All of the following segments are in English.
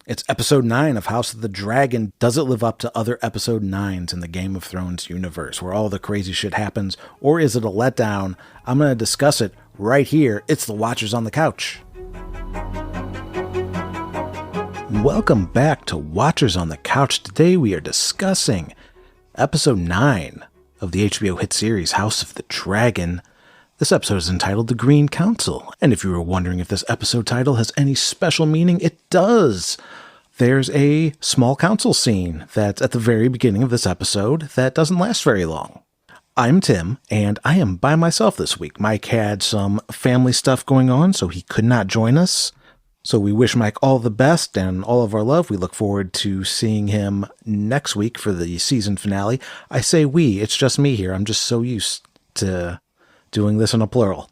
It's episode 9 of House of the Dragon. Does it live up to other episode 9s in the Game of Thrones universe where all the crazy shit happens, or is it a letdown? I'm going to discuss it right here. It's the Watchers on the Couch. Welcome back to Watchers on the Couch. Today we are discussing episode 9 of the HBO hit series House of the Dragon. This episode is entitled The Green Council, and if you were wondering if this episode title has any special meaning, it does. There's a small council scene that's at the very beginning of this episode that doesn't last very long. I'm Tim, and I am by myself this week. Mike had some family stuff going on, so he could not join us. So we wish Mike all the best and all of our love. We look forward to seeing him next week for the season finale. I say we, it's just me here. I'm just so used to doing this in a plural.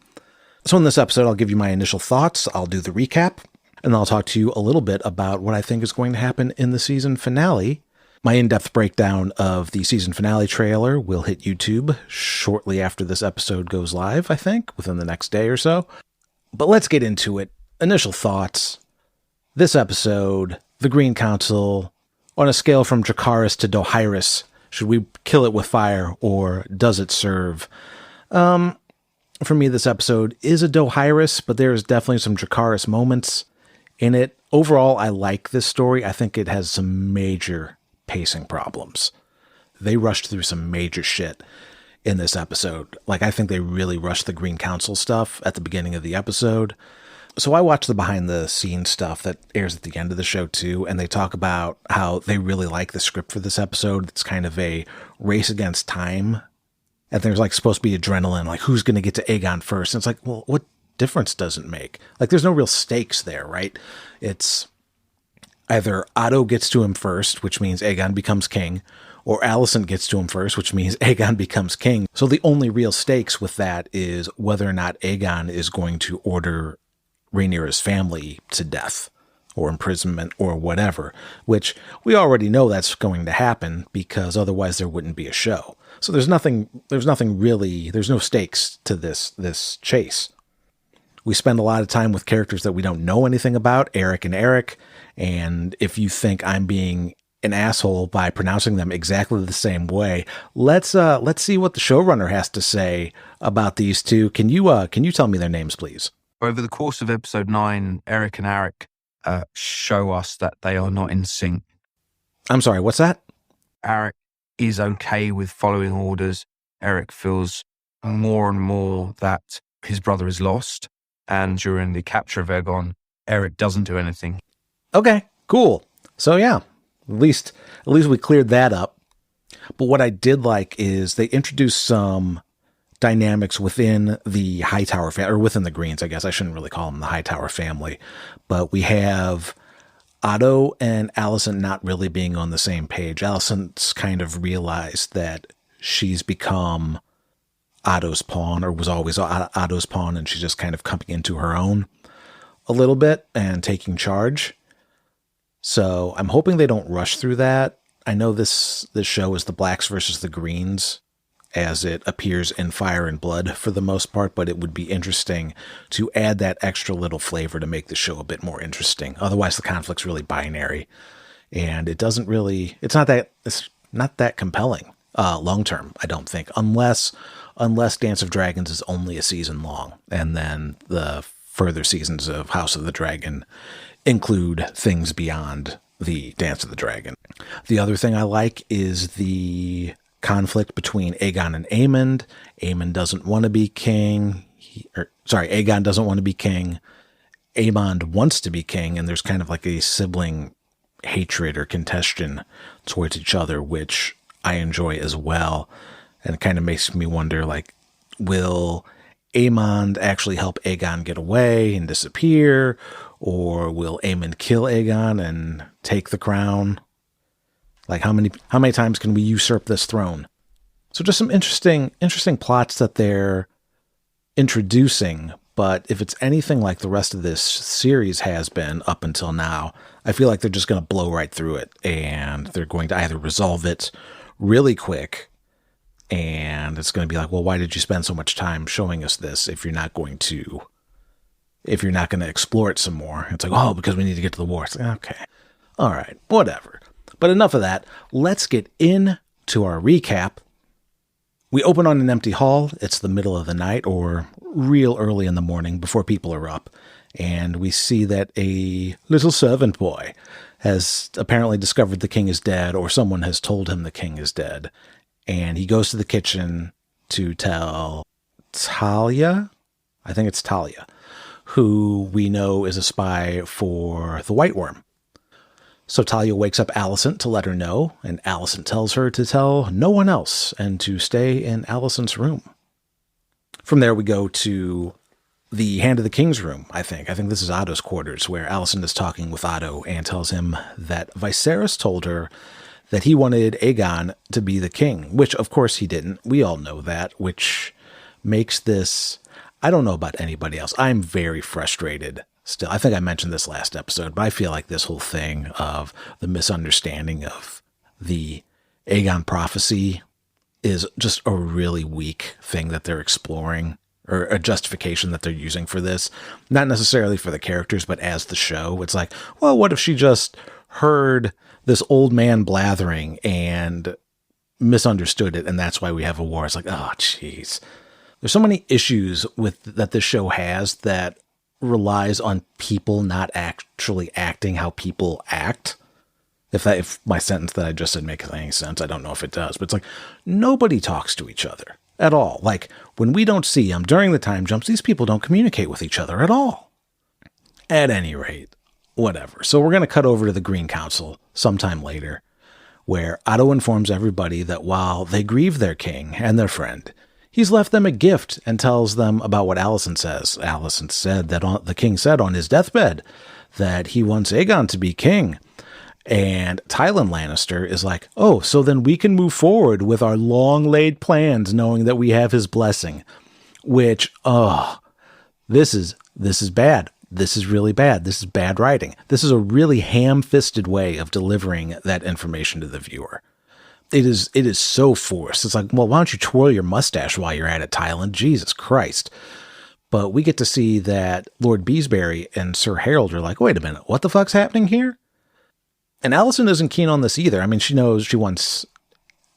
So in this episode, I'll give you my initial thoughts. I'll do the recap, and I'll talk to you a little bit about what I think is going to happen in the season finale. My in-depth breakdown of the season finale trailer will hit YouTube shortly after this episode goes live, I think, within the next day or so. But let's get into it. Initial thoughts. This episode, The Green Council, on a scale from Dracarys to Dohaeris, should we kill it with fire or does it serve? For me, this episode is a Dohaeris, but there is definitely some Dracarys moments in it. Overall, I like this story. I think it has some major pacing problems. They rushed through some major shit in this episode. Like, I think they really rushed the Green Council stuff at the beginning of the episode. So I watched the behind-the-scenes stuff that airs at the end of the show, too, and they talk about how they really like the script for this episode. It's kind of a race against time. And there's like supposed to be adrenaline, like who's going to get to Aegon first? And it's like, well, what difference does it make? Like there's no real stakes there, right? It's either Otto gets to him first, which means Aegon becomes king, or Alicent gets to him first, which means Aegon becomes king. So the only real stakes with that is whether or not Aegon is going to order Rhaenyra's family to death or imprisonment or whatever, which we already know that's going to happen because otherwise there wouldn't be a show. So there's nothing really, there's no stakes to this chase. We spend a lot of time with characters that we don't know anything about, Eric and Eric, and if you think I'm being an asshole by pronouncing them exactly the same way, let's see what the showrunner has to say about these two. Can you tell me their names, please? Over the course of episode 9, Eric and Eric show us that they are not in sync. I'm sorry, what's that? Eric is okay with following orders. Eric feels more and more that his brother is lost. And during the capture of Aegon, Eric doesn't do anything. Okay, cool. So yeah, at least we cleared that up. But what I did like is they introduced some dynamics within the Hightower family, or within the Greens, I guess. I shouldn't really call them the Hightower family. But we have Otto and Alicent not really being on the same page. Alicent's kind of realized that she's become Otto's pawn, or was always Otto's pawn, and she's just kind of coming into her own a little bit and taking charge. So I'm hoping they don't rush through that. I know this show is the blacks versus the greens, as it appears in Fire and Blood for the most part, but it would be interesting to add that extra little flavor to make the show a bit more interesting. Otherwise, the conflict's really binary, and it's not that compelling long term, I don't think, unless Dance of Dragons is only a season long, and then the further seasons of House of the Dragon include things beyond the Dance of the Dragon. The other thing I like is the conflict between Aegon and Aemond. Aemond doesn't want to be king. Aegon doesn't want to be king. Aemond wants to be king, and there's kind of like a sibling hatred or contention towards each other, which I enjoy as well. And it kind of makes me wonder, like, will Aemond actually help Aegon get away and disappear, or will Aemond kill Aegon and take the crown? Like, how many times can we usurp this throne? So just some interesting plots that they're introducing. But if it's anything like the rest of this series has been up until now, I feel like they're just going to blow right through it. And they're going to either resolve it really quick, and it's going to be like, well, why did you spend so much time showing us this if you're not going to explore it some more? It's like, oh, because we need to get to the war. It's like, okay. All right, whatever. But enough of that. Let's get into our recap. We open on an empty hall. It's the middle of the night or real early in the morning before people are up. And we see that a little servant boy has apparently discovered the king is dead, or someone has told him the king is dead. And he goes to the kitchen to tell Talia, I think it's Talia, who we know is a spy for the White Worm. So Talia wakes up Alicent to let her know, and Alicent tells her to tell no one else and to stay in Alicent's room. From there we go to the Hand of the King's room, I think. I think this is Otto's quarters, where Alicent is talking with Otto and tells him that Viserys told her that he wanted Aegon to be the king, which of course he didn't. We all know that, which makes this, I don't know about anybody else. I'm very frustrated still. I think I mentioned this last episode, but I feel like this whole thing of the misunderstanding of the Aegon prophecy is just a really weak thing that they're exploring, or a justification that they're using for this. Not necessarily for the characters, but as the show. It's like, well, what if she just heard this old man blathering and misunderstood it, and that's why we have a war? It's like, oh, jeez. There's so many issues with that this show has that relies on people not actually acting how people act. If my sentence that I just said makes any sense, I don't know if it does, but it's like nobody talks to each other at all. Like when we don't see them during the time jumps, these people don't communicate with each other at all. At any rate, whatever. So we're going to cut over to the Green Council sometime later, where Otto informs everybody that while they grieve their king and their friend, he's left them a gift and tells them about what Alicent says. Alicent said that the king said on his deathbed that he wants Aegon to be king. And Tywin Lannister is like, oh, so then we can move forward with our long-laid plans knowing that we have his blessing. Which, this is bad. This is really bad. This is bad writing. This is a really ham-fisted way of delivering that information to the viewer. It is so forced. It's like, well, why don't you twirl your mustache while you're at it, Tywin? Jesus Christ. But we get to see that Lord Beesbury and Sir Harold are like, wait a minute, what the fuck's happening here? And Alicent isn't keen on this either. I mean, she knows she wants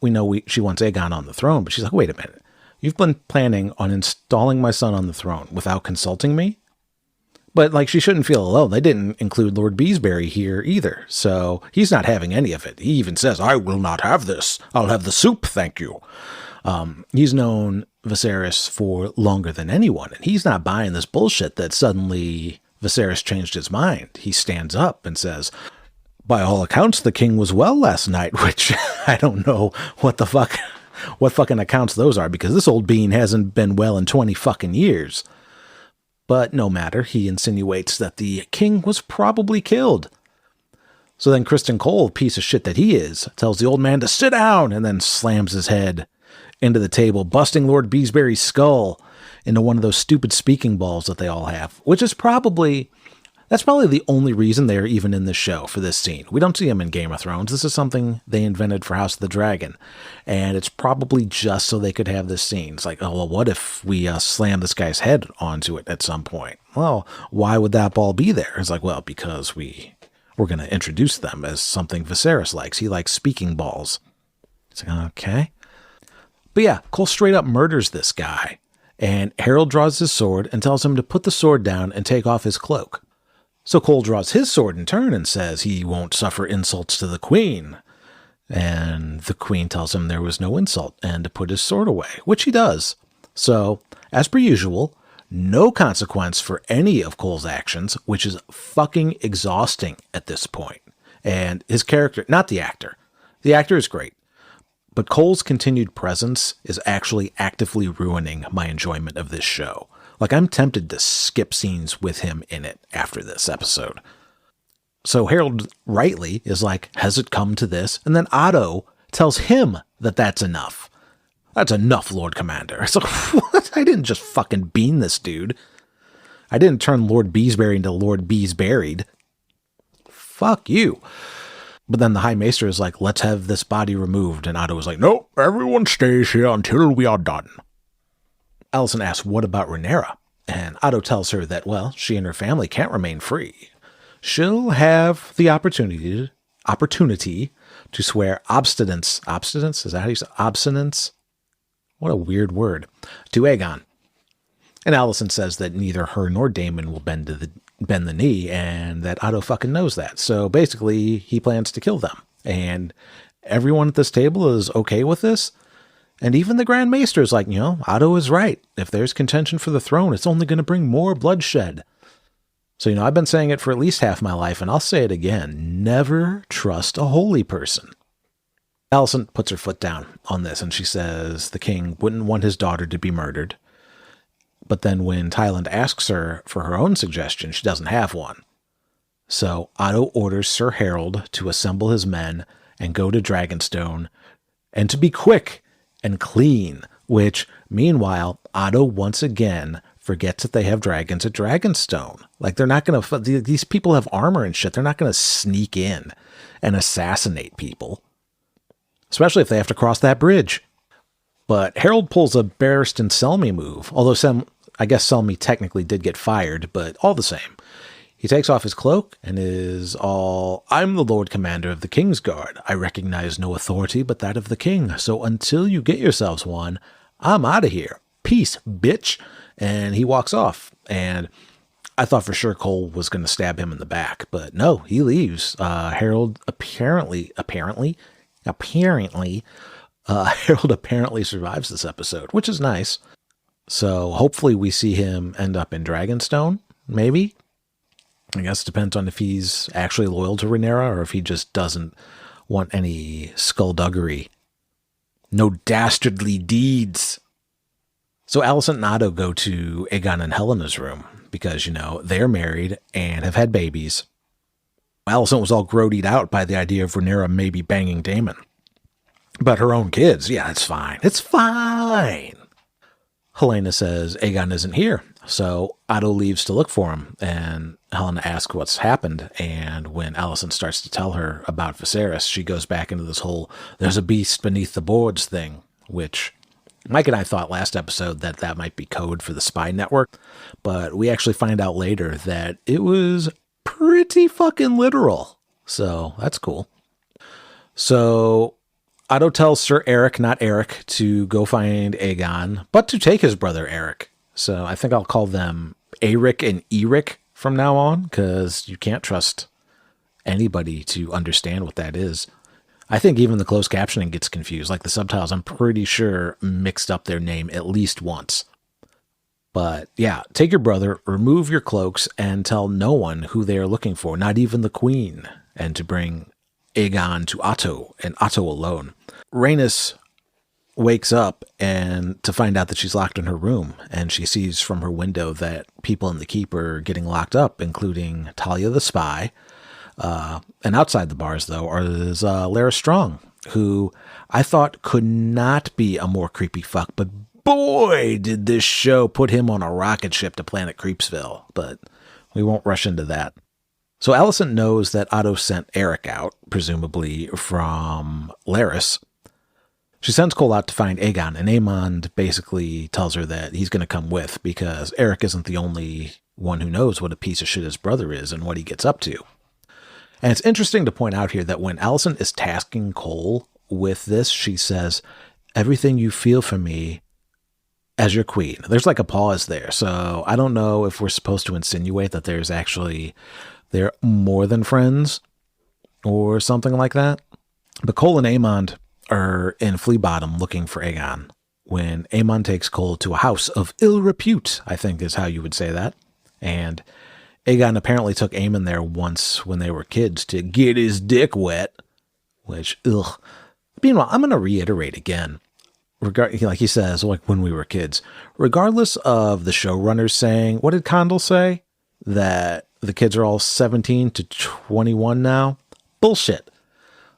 Aegon on the throne, but she's like, wait a minute. You've been planning on installing my son on the throne without consulting me? But, like, she shouldn't feel alone. They didn't include Lord Beesbury here either, so he's not having any of it. He even says, I will not have this. I'll have the soup, thank you. He's known Viserys for longer than anyone, and he's not buying this bullshit that suddenly Viserys changed his mind. He stands up and says, by all accounts, the king was well last night, which I don't know what fucking accounts those are, because this old bean hasn't been well in 20 fucking years. But no matter, he insinuates that the king was probably killed. So then Criston Cole, piece of shit that he is, tells the old man to sit down and then slams his head into the table, busting Lord Beesbury's skull into one of those stupid speaking balls that they all have, which is that's probably the only reason they're even in this show for this scene. We don't see them in Game of Thrones. This is something they invented for House of the Dragon. And it's probably just so they could have this scene. It's like, oh, well, what if we slam this guy's head onto it at some point? Well, why would that ball be there? It's like, well, because we're going to introduce them as something Viserys likes. He likes speaking balls. It's like, okay. But yeah, Cole straight up murders this guy. And Harold draws his sword and tells him to put the sword down and take off his cloak. So Cole draws his sword in turn and says he won't suffer insults to the queen. And the queen tells him there was no insult and to put his sword away, which he does. So, as per usual, no consequence for any of Cole's actions, which is fucking exhausting at this point. And his character, not the actor. The actor is great. But Cole's continued presence is actually actively ruining my enjoyment of this show. Like, I'm tempted to skip scenes with him in it after this episode. So Harold rightly is like, has it come to this? And then Otto tells him that that's enough. That's enough, Lord Commander. It's like, what? I didn't just fucking bean this dude. I didn't turn Lord Beesbury into Lord Beesburied. Fuck you. But then the High Maester is like, let's have this body removed. And Otto is like, no, everyone stays here until we are done. Alicent asks, what about Rhaenyra? And Otto tells her that, well, she and her family can't remain free. she'll have the opportunity to swear obstinance. Obstinance? Is that how you say obstinance? What a weird word. To Aegon. And Alicent says that neither her nor Daemon will bend the knee, and that Otto fucking knows that. So basically, he plans to kill them. And everyone at this table is okay with this. And even the Grand Maester is like, Otto is right. If there's contention for the throne, it's only going to bring more bloodshed. So, I've been saying it for at least half my life, and I'll say it again. Never trust a holy person. Alicent puts her foot down on this, and she says the king wouldn't want his daughter to be murdered. But then when Tyland asks her for her own suggestion, she doesn't have one. So Otto orders Sir Harold to assemble his men and go to Dragonstone, and to be quick and clean, which, meanwhile, Otto once again forgets that they have dragons at Dragonstone. Like, they're not going to, these people have armor and shit. They're not going to sneak in and assassinate people, especially if they have to cross that bridge. But Harold pulls a Barristan Selmy move, although I guess Selmy technically did get fired, but all the same. He takes off his cloak and is all, I'm the Lord Commander of the King's Guard. I recognize no authority but that of the king. So until you get yourselves one, I'm out of here. Peace, bitch. And he walks off. And I thought for sure Cole was going to stab him in the back, but no, he leaves. Harold apparently survives this episode, which is nice. So hopefully we see him end up in Dragonstone, maybe. I guess it depends on if he's actually loyal to Rhaenyra or if he just doesn't want any skullduggery. No dastardly deeds. So Alicent and Otto go to Aegon and Helena's room because, they're married and have had babies. Alicent was all grodied out by the idea of Rhaenyra maybe banging Daemon. But her own kids, yeah, it's fine. It's fine. Helena says Aegon isn't here, so Otto leaves to look for him, and Helena asks what's happened, and when Alicent starts to tell her about Viserys, she goes back into this whole there's a beast beneath the boards thing, which Mike and I thought last episode that might be code for the spy network, but we actually find out later that it was pretty fucking literal, so that's cool. So Otto tells Sir Eric, not Eric, to go find Aegon, but to take his brother Eric. So I think I'll call them Eric and Eric from now on, because you can't trust anybody to understand what that is. I think even the closed captioning gets confused. Like the subtitles, I'm pretty sure mixed up their name at least once. But yeah, take your brother, remove your cloaks, and tell no one who they are looking for, not even the queen, and to bring Aegon to Otto, and Otto alone. Rhaenys wakes up and to find out that she's locked in her room, and she sees from her window that people in the keep are getting locked up, including Talia the spy. And outside the bars, though, is Lara Strong, who I thought could not be a more creepy fuck, but boy, did this show put him on a rocket ship to Planet Creepsville. But we won't rush into that. So Alicent knows that Otto sent Eric out, presumably from Larys. She sends Cole out to find Aegon, and Aemond basically tells her that he's going to come with because Eric isn't the only one who knows what a piece of shit his brother is and what he gets up to. And it's interesting to point out here that when Alicent is tasking Cole with this, she says, everything you feel for me as your queen. There's like a pause there. So I don't know if we're supposed to insinuate that they're more than friends or something like that. But Cole and Aemond are in Flea Bottom looking for Aegon when Aemond takes Cole to a house of ill repute, I think is how you would say that. And Aegon apparently took Aemon there once when they were kids to get his dick wet, which, ugh. Meanwhile, I'm going to reiterate again, like he says, like when we were kids, regardless of the showrunners saying, what did Condell say? That the kids are all 17 to 21 now? Bullshit.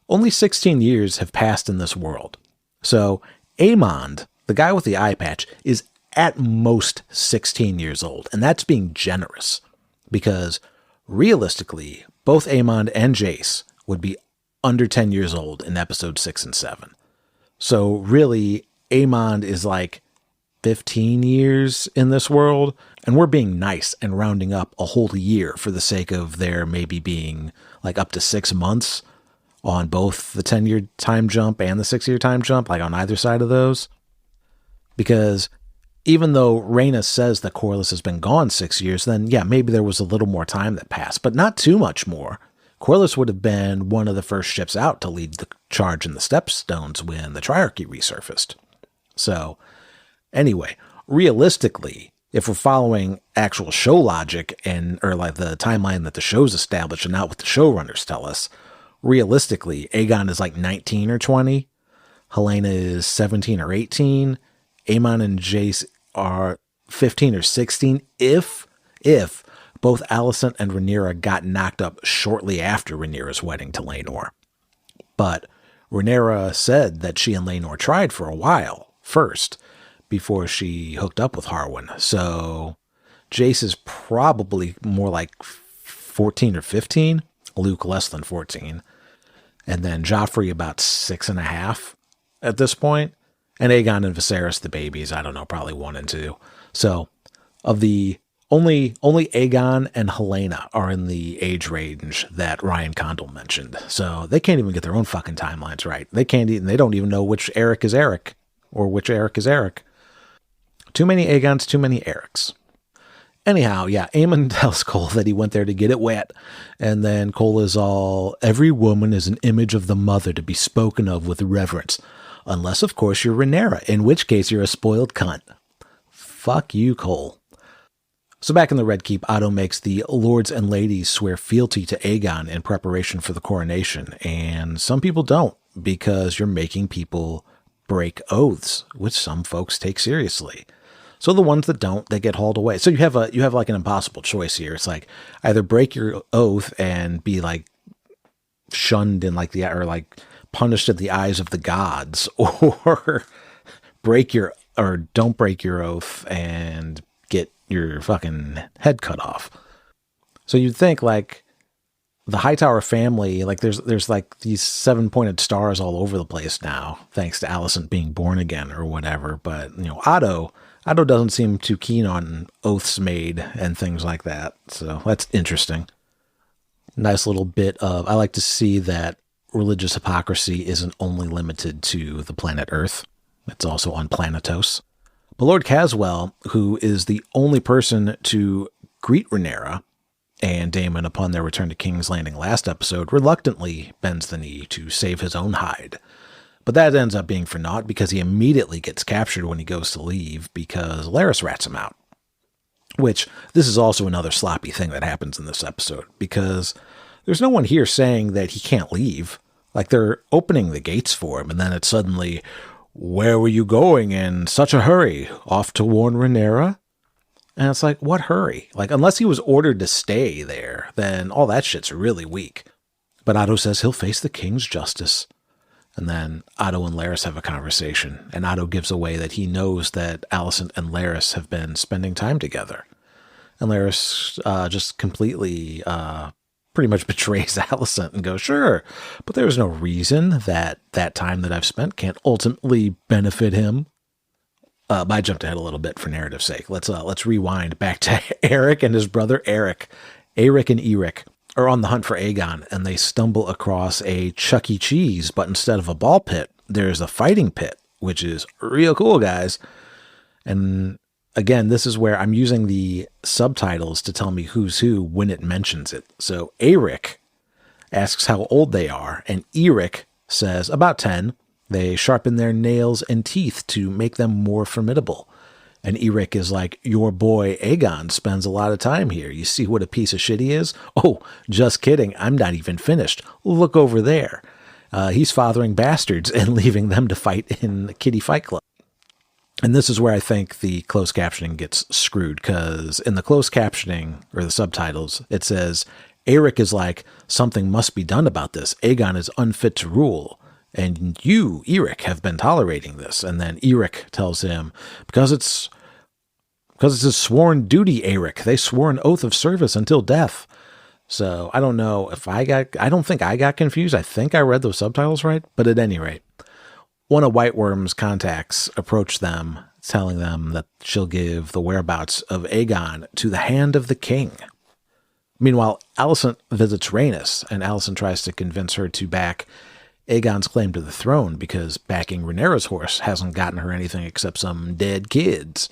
Only 16 years have passed in this world. So Aemond, the guy with the eye patch, is at most 16 years old. And that's being generous. Because realistically, both Aemond and Jace would be under 10 years old in episode 6 and 7. So really, Aemond is like 15 years in this world, And we're being nice and rounding up a whole year for the sake of there maybe being like up to 6 months on both the 10-year time jump and the 6-year time jump, like on either side of those. Because even though Rhaena says that Corlys has been gone 6 years, then yeah, maybe there was a little more time that passed, but not too much more. Corlys would have been one of the first ships out to lead the charge in the Stepstones when the Triarchy resurfaced. So anyway, realistically, if we're following actual show logic or like the timeline that the show's established and not what the showrunners tell us, realistically, Aegon is like 19 or 20. Helaena is 17 or 18. Aemon and Jace are 15 or 16. If both Alicent and Rhaenyra got knocked up shortly after Rhaenyra's wedding to Laenor. But Rhaenyra said that she and Laenor tried for a while first, before she hooked up with Harwin. So Jace is probably more like 14 or 15. Luke less than 14. And then Joffrey about 6.5 at this point. And Aegon and Viserys, the babies, I don't know, probably 1 and 2. So of the only Aegon and Helaena are in the age range that Ryan Condal mentioned. So they can't even get their own fucking timelines right. They don't even know which Eric is Eric or which Eric is Eric. Too many Aegons, too many Erics. Anyhow, yeah, Aemon tells Cole that he went there to get it wet. And then Cole is all, every woman is an image of the mother to be spoken of with reverence. Unless, of course, you're Rhaenyra, in which case you're a spoiled cunt. Fuck you, Cole. So back in the Red Keep, Otto makes the lords and ladies swear fealty to Aegon in preparation for the coronation. And some people don't, because you're making people break oaths, which some folks take seriously. So the ones that don't, they get hauled away. So you have like an impossible choice here. It's like either break your oath and be like shunned in like or like punished at the eyes of the gods, or don't break your oath and get your fucking head cut off. So you'd think like the Hightower family, like there's like these 7-pointed stars all over the place now, thanks to Alicent being born again or whatever. But Otto doesn't seem too keen on oaths made and things like that. So that's interesting. Nice little bit of, I like to see that religious hypocrisy isn't only limited to the planet Earth. It's also on Planetos. But Lord Caswell, who is the only person to greet Rhaenyra and Daemon upon their return to King's Landing last episode, reluctantly bends the knee to save his own hide. But that ends up being for naught because he immediately gets captured when he goes to leave because Larys rats him out. Which, this is also another sloppy thing that happens in this episode, because there's no one here saying that he can't leave. Like, they're opening the gates for him, and then it's suddenly, where were you going in such a hurry? Off to warn Rhaenyra? And it's like, what hurry? Like, unless he was ordered to stay there, then all that shit's really weak. But Otto says he'll face the king's justice. And then Otto and Larys have a conversation, and Otto gives away that he knows that Alicent and Larys have been spending time together. And Larys just completely pretty much betrays Alicent and goes, sure, but there's no reason that time that I've spent can't ultimately benefit him. I jumped ahead a little bit for narrative's sake. Let's rewind back to Eric and his brother Eric and Eric are on the hunt for Aegon, and they stumble across a Chuck E. Cheese, but instead of a ball pit, there's a fighting pit, which is real cool, guys. And again, this is where I'm using the subtitles to tell me who's who when it mentions it. So Eric asks how old they are, and Eric says about 10. They sharpen their nails and teeth to make them more formidable. And Eric is like, your boy Aegon spends a lot of time here. You see what a piece of shit he is? Oh, just kidding. I'm not even finished. Look over there. He's fathering bastards and leaving them to fight in the Kitty Fight Club. And this is where I think the closed captioning gets screwed, because in the closed captioning, or the subtitles, it says, Eric is like, something must be done about this. Aegon is unfit to rule. And you, Eric, have been tolerating this. And then Eric tells him, because it's his sworn duty, Eric. They swore an oath of service until death. So I don't know if I don't think I got confused. I think I read those subtitles right. But at any rate, one of White Worm's contacts approached them telling them that she'll give the whereabouts of Aegon to the hand of the king. Meanwhile, Alicent visits Rhaenys, and Alicent tries to convince her to back Aegon's claim to the throne because backing Rhaenyra's horse hasn't gotten her anything except some dead kids.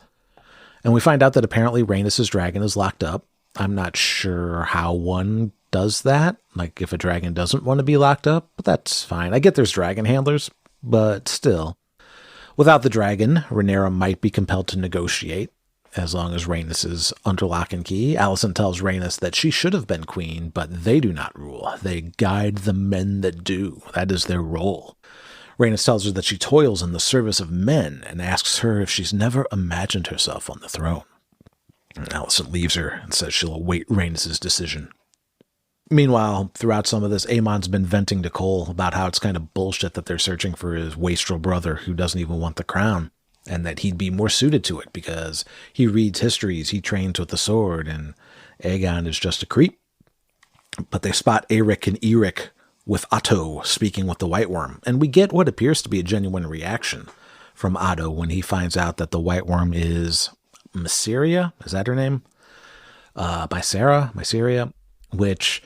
And we find out that apparently Rhaenys' dragon is locked up. I'm not sure how one does that. Like, if a dragon doesn't want to be locked up, but that's fine. I get there's dragon handlers, but still. Without the dragon, Rhaenyra might be compelled to negotiate, as long as Rhaenys is under lock and key. Alicent tells Rhaenys that she should have been queen, but they do not rule. They guide the men that do. That is their role. Rhaenys tells her that she toils in the service of men and asks her if she's never imagined herself on the throne. And Alicent leaves her and says she'll await Rhaenys' decision. Meanwhile, throughout some of this, Aemon's been venting to Cole about how it's kind of bullshit that they're searching for his wastrel brother who doesn't even want the crown, and that he'd be more suited to it because he reads histories, he trains with the sword, and Aegon is just a creep. But they spot Aeric and Eric with Otto speaking with the White Worm, and we get what appears to be a genuine reaction from Otto when he finds out that the White Worm is Mysaria. Is that her name? Mysaria, which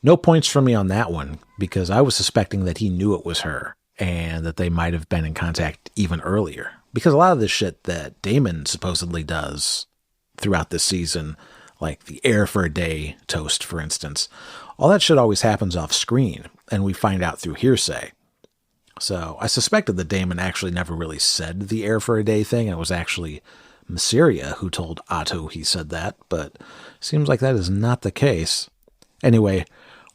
no points for me on that one because I was suspecting that he knew it was her and that they might have been in contact even earlier. Because a lot of the shit that Daemon supposedly does throughout this season, like the heir for a day toast, for instance, all that shit always happens off screen, and we find out through hearsay. So I suspected that Daemon actually never really said the heir for a day thing, and it was actually Mysaria who told Otto he said that, but seems like that is not the case. Anyway,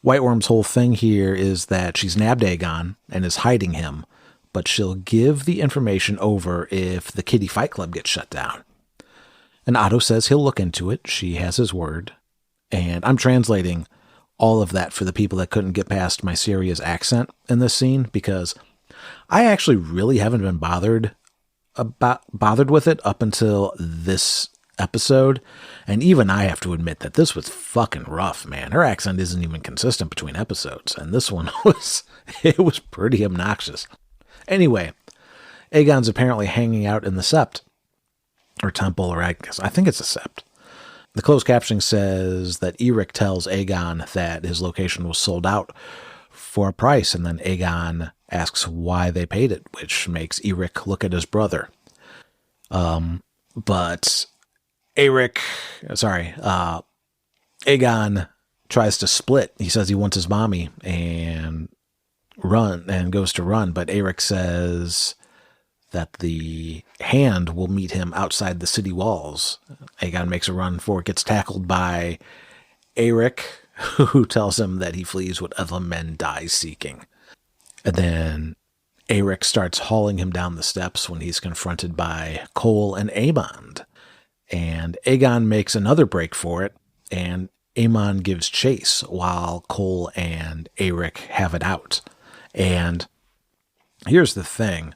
White Worm's whole thing here is that she's nabbed Aegon and is hiding him, but she'll give the information over if the Kitty Fight Club gets shut down. And Otto says he'll look into it. She has his word. And I'm translating all of that for the people that couldn't get past Mysaria's accent in this scene, because I actually really haven't been bothered with it up until this episode. And even I have to admit that this was fucking rough, man. Her accent isn't even consistent between episodes. And this one was pretty obnoxious. Anyway, Aegon's apparently hanging out in the Sept, or temple, or I think it's a Sept. The closed captioning says that Eric tells Aegon that his location was sold out for a price, and then Aegon asks why they paid it, which makes Eric look at his brother. But Aegon tries to split. He says he wants his mommy and goes to run, but Eric says that the hand will meet him outside the city walls. Aegon makes a run for it, gets tackled by Eric, who tells him that he flees what other men die seeking. And then Eric starts hauling him down the steps when he's confronted by Cole and Aemond. And Aegon makes another break for it, and Aemond gives chase while Cole and Eric have it out. And here's the thing.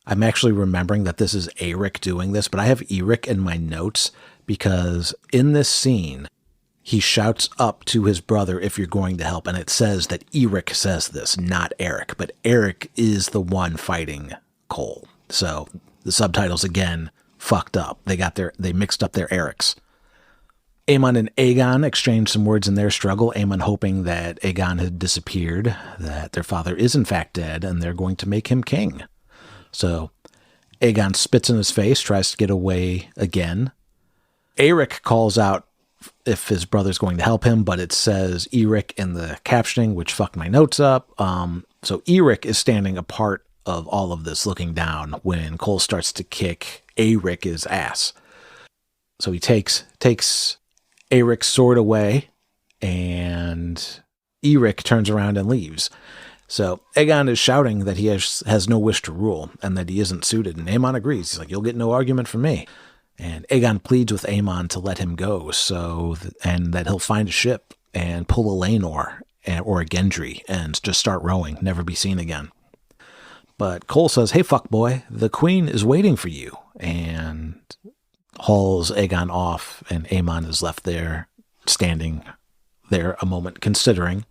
I'm actually remembering that this is Eric doing this, but I have Eric in my notes because in this scene, he shouts up to his brother, if you're going to help, and it says that Eric says this, not Eric, but Eric is the one fighting Cole. So the subtitles, again, fucked up. They mixed up their Erics. Aemon and Aegon exchange some words in their struggle, Aemon hoping that Aegon had disappeared, that their father is in fact dead, and they're going to make him king. So Aegon spits in his face, tries to get away again. Eric calls out if his brother's going to help him, but it says Eric in the captioning, which fucked my notes up. So Eric is standing apart of all of this, looking down when Cole starts to kick Eric's ass. So he takes Eric's sword away, and Eric turns around and leaves. So Aegon is shouting that he has no wish to rule and that he isn't suited. And Aemon agrees. He's like, you'll get no argument from me. And Aegon pleads with Aemon to let him go and that he'll find a ship and pull a Laenor or a Gendry and just start rowing, never be seen again. But Cole says, hey, fuck boy, the queen is waiting for you, and hauls Aegon off, and Aemon is left there, standing there a moment, considering.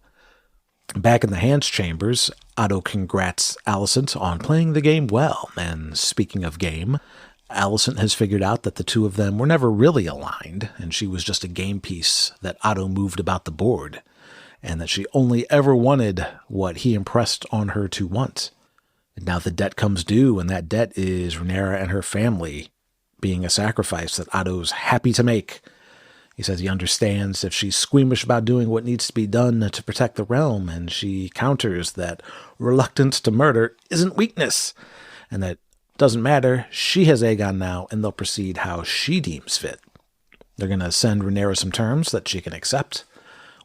Back in the Hands Chambers, Otto congrats Alicent on playing the game well, and speaking of game, Alicent has figured out that the two of them were never really aligned, and she was just a game piece that Otto moved about the board, and that she only ever wanted what he impressed on her to want. And now the debt comes due, and that debt is Rhaenyra and her family being a sacrifice that Otto's happy to make. He says he understands if she's squeamish about doing what needs to be done to protect the realm, and she counters that reluctance to murder isn't weakness, and that doesn't matter, she has Aegon now, and they'll proceed how she deems fit. They're going to send Rhaenyra some terms that she can accept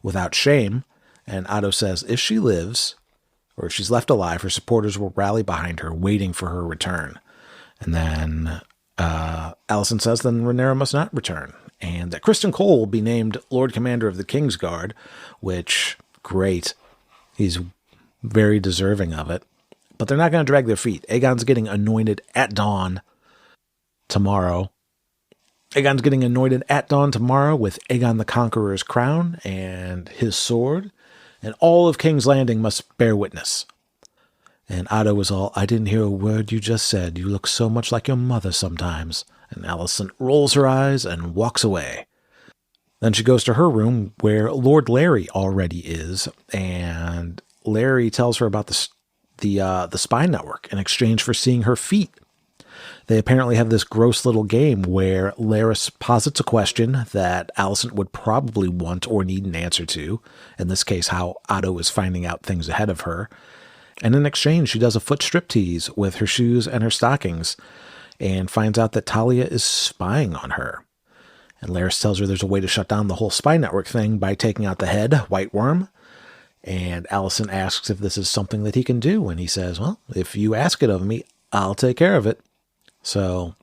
without shame, and Otto says if she lives, or if she's left alive, her supporters will rally behind her, waiting for her return. And then Alicent says then Rhaenyra must not return, and that Criston Cole will be named Lord Commander of the Kingsguard, which, great, he's very deserving of it. But they're not going to drag their feet. Aegon's getting anointed at dawn tomorrow. Aegon's getting anointed at dawn tomorrow with Aegon the Conqueror's crown and his sword. And all of King's Landing must bear witness. And Otto was all, I didn't hear a word you just said. You look so much like your mother sometimes. And Alicent rolls her eyes and walks away. Then she goes to her room where Lord Larry already is. And Larry tells her about the spy network in exchange for seeing her feet. They apparently have this gross little game where Larys posits a question that Alicent would probably want or need an answer to, in this case how Otto is finding out things ahead of her, and in exchange she does a foot striptease with her shoes and her stockings, and finds out that Talia is spying on her. And Larys tells her there's a way to shut down the whole spy network thing by taking out the head, White Worm. And Alicent asks if this is something that he can do. And he says, well, if you ask it of me, I'll take care of it. So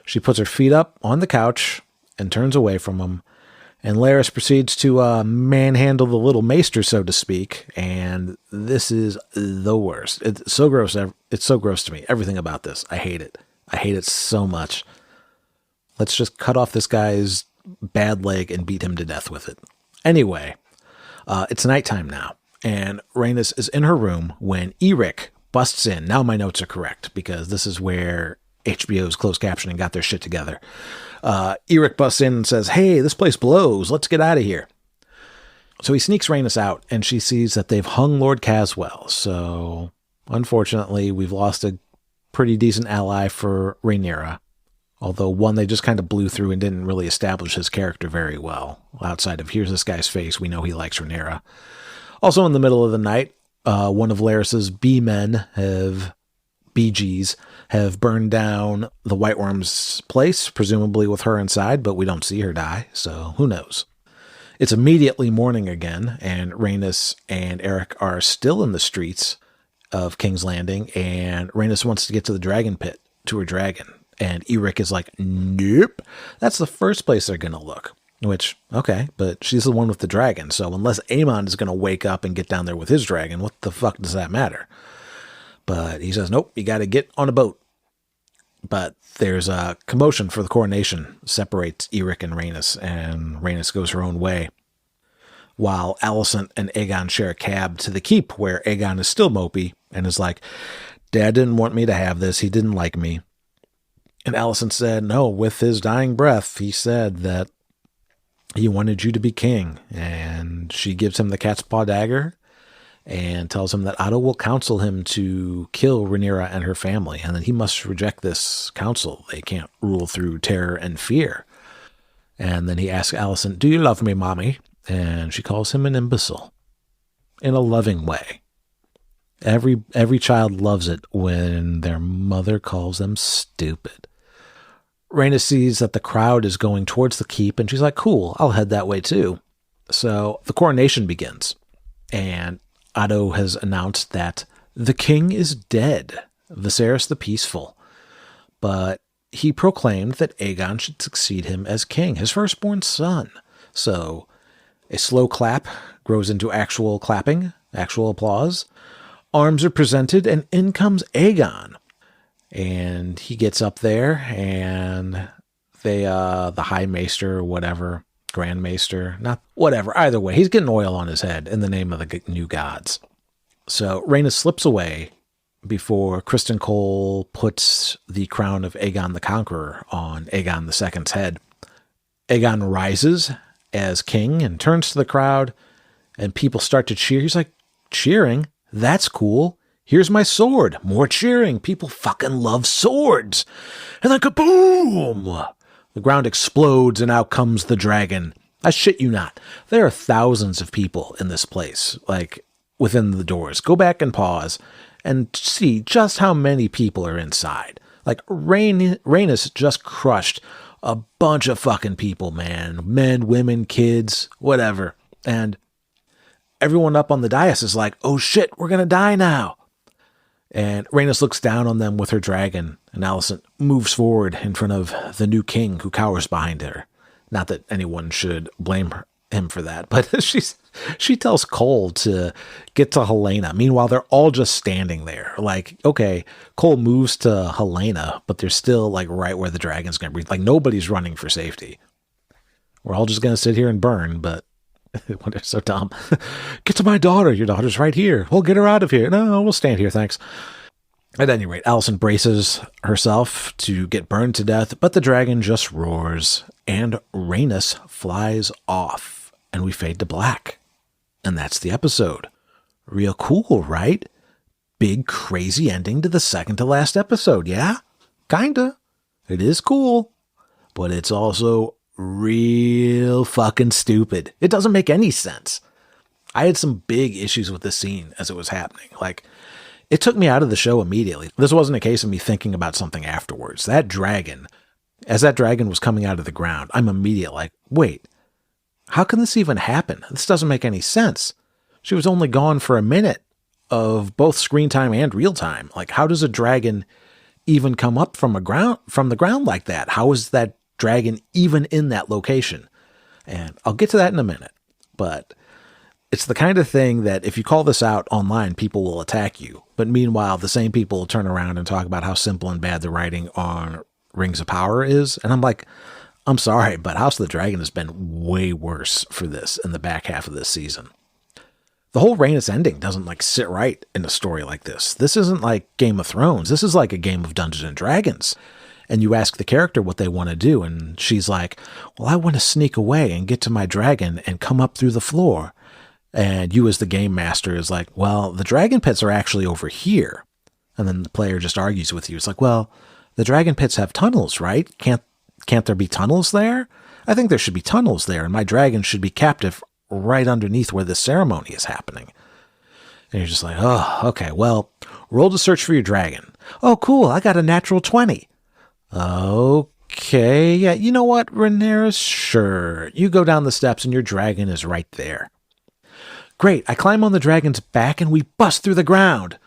she puts her feet up on the couch and turns away from him. And Larys proceeds to manhandle the little maester, so to speak. And this is the worst. It's so gross. It's so gross to me. Everything about this. I hate it. I hate it so much. Let's just cut off this guy's bad leg and beat him to death with it. Anyway. It's nighttime now, and Rhaenys is in her room when Eric busts in. Now my notes are correct, because this is where HBO's closed captioning got their shit together. Eric busts in and says, hey, this place blows. Let's get out of here. So he sneaks Rhaenys out, and she sees that they've hung Lord Caswell. So, unfortunately, we've lost a pretty decent ally for Rhaenyra. Although one they just kind of blew through and didn't really establish his character very well. Outside of, here's this guy's face, we know he likes Rhaenyra. Also in the middle of the night, one of Larys's BGs have burned down the White Worm's place, presumably with her inside, but we don't see her die, so who knows. It's immediately morning again, and Rhaenys and Eric are still in the streets of King's Landing, and Rhaenys wants to get to the dragon pit, to her dragon. And Eric is like, nope, that's the first place they're going to look. Which, okay, but she's the one with the dragon, so unless Aemon is going to wake up and get down there with his dragon, what the fuck does that matter? But he says, nope, you got to get on a boat. But there's a commotion for the coronation, separates Eric and Rhaenys goes her own way. While Alicent and Aegon share a cab to the keep, where Aegon is still mopey and is like, Dad didn't want me to have this, he didn't like me. And Alicent said, no, with his dying breath, he said that he wanted you to be king. And she gives him the cat's paw dagger and tells him that Otto will counsel him to kill Rhaenyra and her family, and that he must reject this counsel. They can't rule through terror and fear. And then he asks Alicent, do you love me, mommy? And she calls him an imbecile in a loving way. Every child loves it when their mother calls them stupid. Rhaenys sees that the crowd is going towards the keep, and she's like, cool, I'll head that way too. So the coronation begins, and Otto has announced that the king is dead, Viserys the Peaceful. But he proclaimed that Aegon should succeed him as king, his firstborn son. So a slow clap grows into actual clapping, actual applause. Arms are presented, and in comes Aegon. And he gets up there, and the High Maester or whatever, Grand Maester, not whatever, either way, he's getting oil on his head in the name of the new gods. So Rhaenys slips away before Kristen Cole puts the crown of Aegon the Conqueror on Aegon II's head. Aegon rises as king and turns to the crowd, and people start to cheer. He's like, cheering? That's cool. Here's my sword. More cheering. People fucking love swords. And then kaboom! The ground explodes and out comes the dragon. I shit you not. There are thousands of people in this place, like within the doors. Go back and pause and see just how many people are inside. Like Rhaenys just crushed a bunch of fucking people, man. Men, women, kids, whatever. And everyone up on the dais is like, oh shit, we're gonna die now. And Rhaenys looks down on them with her dragon, and Alicent moves forward in front of the new king who cowers behind her. Not that anyone should blame him for that, but she tells Cole to get to Helena. Meanwhile, they're all just standing there. Like, okay, Cole moves to Helena, but they're still like right where the dragon's going to breathe. Like, nobody's running for safety. We're all just going to sit here and burn, but they're so dumb. Get to my daughter. Your daughter's right here. We'll get her out of here. No, we'll stand here, thanks. At any rate, Alicent braces herself to get burned to death, but the dragon just roars, and Rhaenys flies off, and we fade to black. And that's the episode. Real cool, right? Big, crazy ending to the second to last episode, yeah? Kinda. It is cool, but it's also real fucking stupid. It doesn't make any sense. I had some big issues with this scene as it was happening. Like, it took me out of the show immediately. This wasn't a case of me thinking about something afterwards. That dragon, as that dragon was coming out of the ground, I'm immediately like, wait, how can this even happen? This doesn't make any sense. She was only gone for a minute of both screen time and real time. Like, how does a dragon even come up from the ground like that? How is that dragon even in that location? And I'll get to that in a minute, but it's the kind of thing that if you call this out online, people will attack you. But meanwhile, the same people will turn around and talk about how simple and bad the writing on Rings of Power is. And I'm like, I'm sorry, but House of the Dragon has been way worse for this in the back half of this season. The whole Rhaenys ending doesn't like sit right in a story like this. This isn't like Game of Thrones. This is like a game of Dungeons and Dragons. And you ask the character what they want to do, and she's like, well, I want to sneak away and get to my dragon and come up through the floor. And you as the game master is like, well, the dragon pits are actually over here. And then the player just argues with you. It's like, well, the dragon pits have tunnels, right? Can't there be tunnels there? I think there should be tunnels there, and my dragon should be captive right underneath where the ceremony is happening. And you're just like, oh, okay, well, roll to search for your dragon. Oh, cool, I got a natural 20. Okay, yeah, you know what, Rhaenyra? Sure. You go down the steps and your dragon is right there. Great, I climb on the dragon's back and we bust through the ground.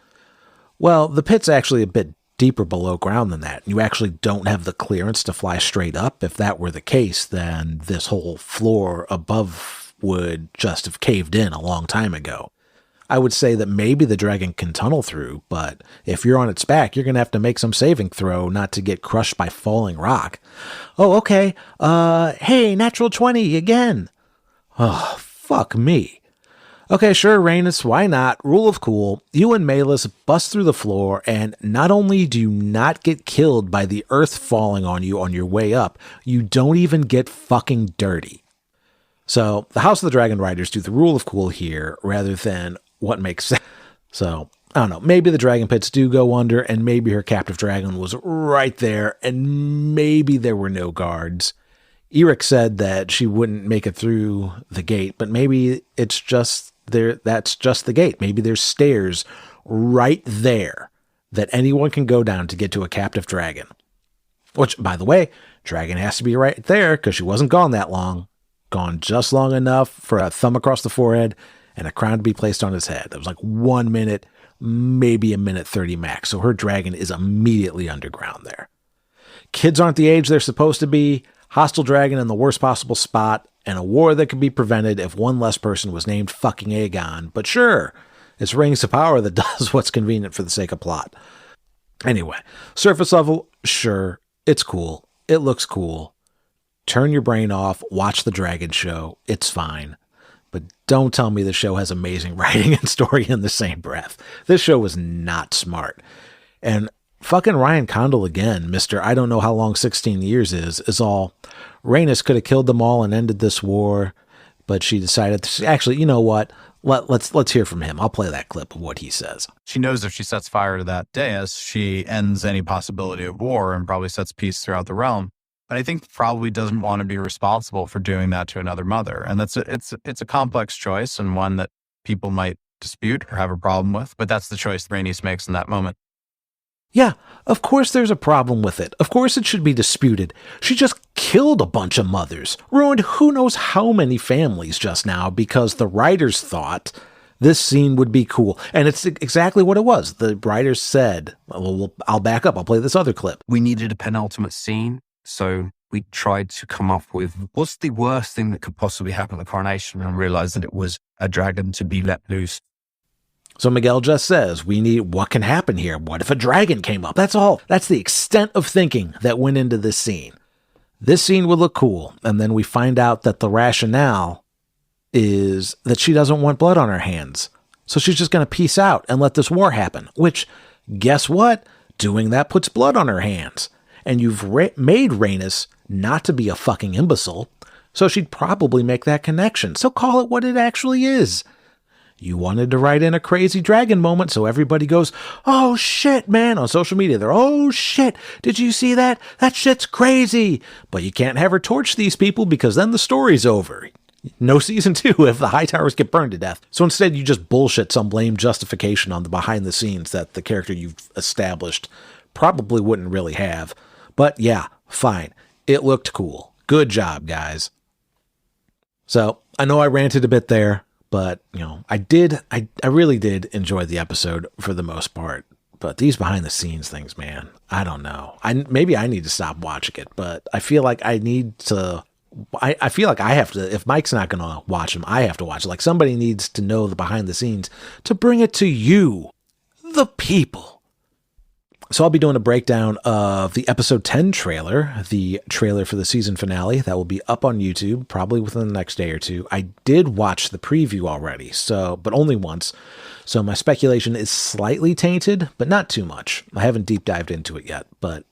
Well, the pit's actually a bit deeper below ground than that. You actually don't have the clearance to fly straight up. If that were the case, then this whole floor above would just have caved in a long time ago. I would say that maybe the dragon can tunnel through, but if you're on its back, you're going to have to make some saving throw not to get crushed by falling rock. Oh, okay. Hey, natural 20 again. Oh, fuck me. Okay, sure, Rhaenys, why not? Rule of cool. You and Maelys bust through the floor, and not only do you not get killed by the earth falling on you on your way up, you don't even get fucking dirty. So, the House of the Dragon writers do the rule of cool here, rather than what makes sense. So, I don't know, maybe the dragon pits do go under, and maybe her captive dragon was right there, and maybe there were no guards. Eric said that she wouldn't make it through the gate, but maybe it's just there. That's just the gate. Maybe there's stairs right there that anyone can go down to get to a captive dragon. Which, by the way, dragon has to be right there because she wasn't gone that long. Gone just long enough for a thumb across the forehead and a crown to be placed on his head. That was like 1 minute, maybe a minute 30 max. So her dragon is immediately underground there. Kids aren't the age they're supposed to be. Hostile dragon in the worst possible spot, and a war that could be prevented if one less person was named fucking Aegon. But sure, it's Rings of Power that does what's convenient for the sake of plot. Anyway, surface level, sure, it's cool. It looks cool. Turn your brain off, watch the dragon show. It's fine. But don't tell me the show has amazing writing and story in the same breath. This show was not smart. And fucking Ryan Condal again, Mr. I don't know how long 16 years is all. Rhaenys could have killed them all and ended this war, but she decided to, actually, you know what? Let's hear from him. I'll play that clip of what he says. She knows if she sets fire to that dais, she ends any possibility of war and probably sets peace throughout the realm. But I think probably doesn't want to be responsible for doing that to another mother. And it's a complex choice and one that people might dispute or have a problem with. But that's the choice Rhaenys makes in that moment. Yeah, of course there's a problem with it. Of course it should be disputed. She just killed a bunch of mothers, ruined who knows how many families just now because the writers thought this scene would be cool. And it's exactly what it was. The writers said, well, I'll back up. I'll play this other clip. We needed a penultimate scene, so we tried to come up with what's the worst thing that could possibly happen at the coronation, and realized that it was a dragon to be let loose. So Miguel just says, we need, what can happen here? What if a dragon came up? That's all. That's the extent of thinking that went into this scene. This scene would look cool. And then we find out that the rationale is that she doesn't want blood on her hands. So she's just going to peace out and let this war happen. Which, guess what? Doing that puts blood on her hands. And you've made Rhaenys not to be a fucking imbecile. So she'd probably make that connection. So call it what it actually is. You wanted to write in a crazy dragon moment, so everybody goes, oh shit, man, on social media. They're, oh shit, did you see that? That shit's crazy. But you can't have her torch these people because then the story's over. No season 2 if the Hightowers get burned to death. So instead you just bullshit some lame justification on the behind the scenes that the character you've established probably wouldn't really have. But yeah, fine. It looked cool. Good job, guys. So I know I ranted a bit there. But, you know, I really did enjoy the episode for the most part. But these behind the scenes things, man, I don't know. Maybe I need to stop watching it, but I feel like I need to, I feel like I have to, if Mike's not going to watch them, I have to watch it. Like somebody needs to know the behind the scenes to bring it to you, the people. So I'll be doing a breakdown of the episode 10 trailer, the trailer for the season finale. That will be up on YouTube probably within the next day or two. I did watch the preview already, but only once. So my speculation is slightly tainted, but not too much. I haven't deep dived into it yet, but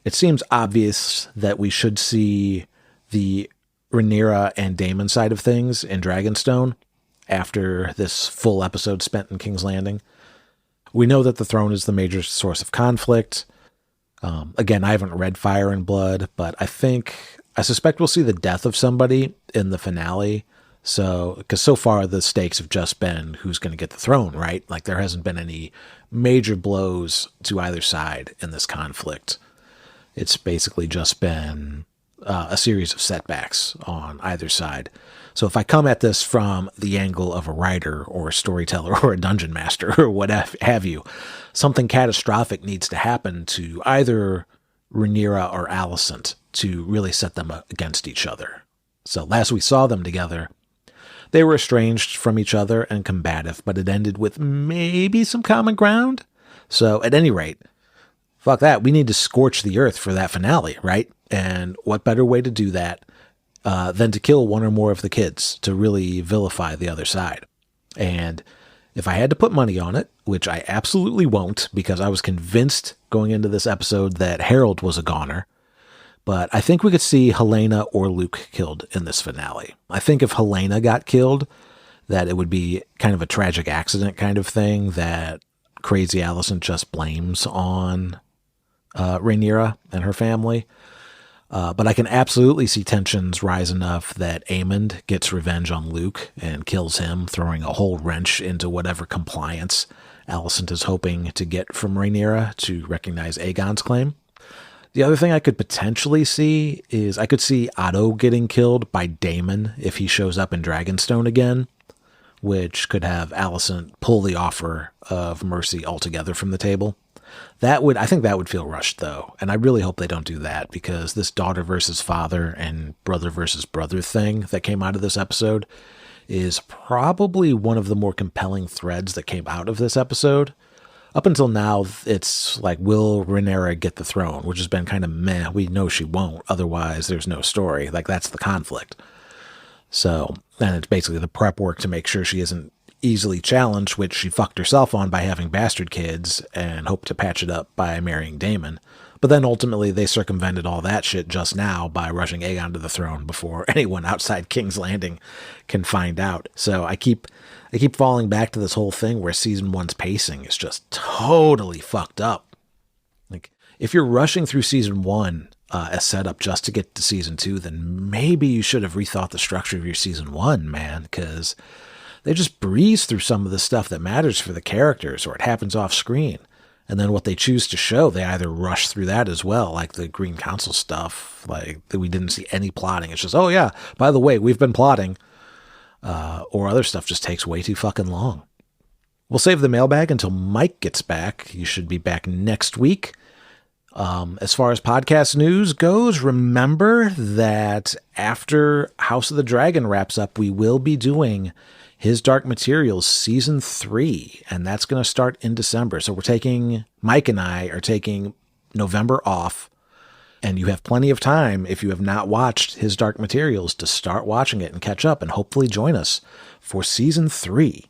it seems obvious that we should see the Rhaenyra and Daemon side of things in Dragonstone after this full episode spent in King's Landing. We know that the throne is the major source of conflict. Again, I haven't read Fire and Blood, but I suspect we'll see the death of somebody in the finale. So, because so far the stakes have just been who's going to get the throne, right? Like there hasn't been any major blows to either side in this conflict. It's basically just been a series of setbacks on either side. So if I come at this from the angle of a writer or a storyteller or a dungeon master or what have you, something catastrophic needs to happen to either Rhaenyra or Alicent to really set them against each other. So last we saw them together, they were estranged from each other and combative, but it ended with maybe some common ground. So at any rate, fuck that. We need to scorch the earth for that finale, right? And what better way to do that than to kill one or more of the kids to really vilify the other side. And if I had to put money on it, which I absolutely won't because I was convinced going into this episode that Harold was a goner, but I think we could see Helena or Luke killed in this finale. I think if Helena got killed, that it would be kind of a tragic accident kind of thing that crazy Alicent just blames on Rhaenyra and her family. But I can absolutely see tensions rise enough that Aemond gets revenge on Luke and kills him, throwing a whole wrench into whatever compliance Alicent is hoping to get from Rhaenyra to recognize Aegon's claim. The other thing I could potentially see is I could see Otto getting killed by Daemon if he shows up in Dragonstone again, which could have Alicent pull the offer of mercy altogether from the table. I think that would feel rushed, though, and I really hope they don't do that, because this daughter versus father and brother versus brother thing that came out of this episode is probably one of the more compelling threads that came out of this episode. Up until now, it's like, will Rhaenyra get the throne, which has been kind of meh. We know she won't, otherwise there's no story. Like, that's the conflict. So, and it's basically the prep work to make sure she isn't easily challenged, which she fucked herself on by having bastard kids and hoped to patch it up by marrying Daemon. But then ultimately they circumvented all that shit just now by rushing Aegon to the throne before anyone outside King's Landing can find out. So I keep falling back to this whole thing where season 1's pacing is just totally fucked up. Like, if you're rushing through season 1 as setup just to get to season 2, then maybe you should have rethought the structure of your season 1, man, because they just breeze through some of the stuff that matters for the characters, or it happens off screen. And then what they choose to show, they either rush through that as well, like the Green Council stuff, like that we didn't see any plotting. It's just, oh yeah, by the way, we've been plotting. Or other stuff just takes way too fucking long. We'll save the mailbag until Mike gets back. He should be back next week. As far as podcast news goes, remember that after House of the Dragon wraps up, we will be doing His Dark Materials Season 3, and that's going to start in December. So Mike and I are taking November off, and you have plenty of time, if you have not watched His Dark Materials, to start watching it and catch up and hopefully join us for Season 3.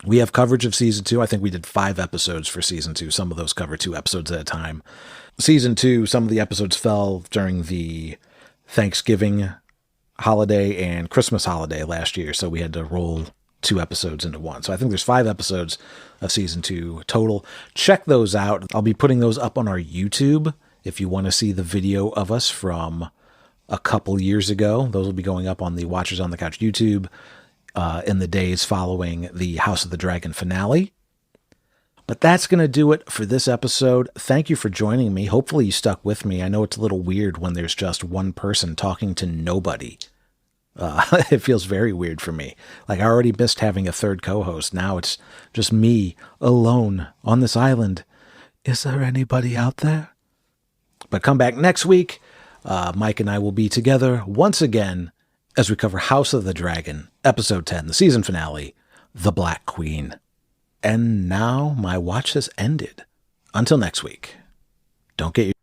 We have coverage of Season 2. I think we did 5 episodes for Season 2. Some of those cover 2 episodes at a time. Season 2, some of the episodes fell during the Thanksgiving holiday and Christmas holiday last year, so we had to roll 2 episodes into one. So I think there's 5 episodes of Season 2 total. Check those out. I'll be putting those up on our YouTube if you want to see the video of us from a couple years ago. Those will be going up on the Watchers on the Couch YouTube in the days following the House of the Dragon finale. But that's going to do it for this episode. Thank you for joining me. Hopefully you stuck with me. I know it's a little weird when there's just one person talking to nobody. It feels very weird for me. Like, I already missed having a third co-host. Now it's just me alone on this island. Is there anybody out there? But come back next week. Mike and I will be together once again as we cover House of the Dragon, Episode 10, the season finale, The Black Queen. And now my watch has ended. Until next week. Don't get your...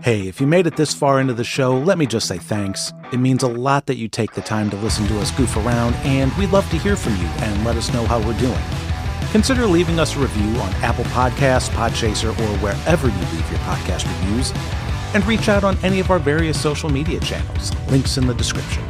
Hey, if you made it this far into the show, let me just say thanks. It means a lot that you take the time to listen to us goof around, and we'd love to hear from you and let us know how we're doing. Consider leaving us a review on Apple Podcasts, Podchaser, or wherever you leave your podcast reviews, and reach out on any of our various social media channels. Links in the description.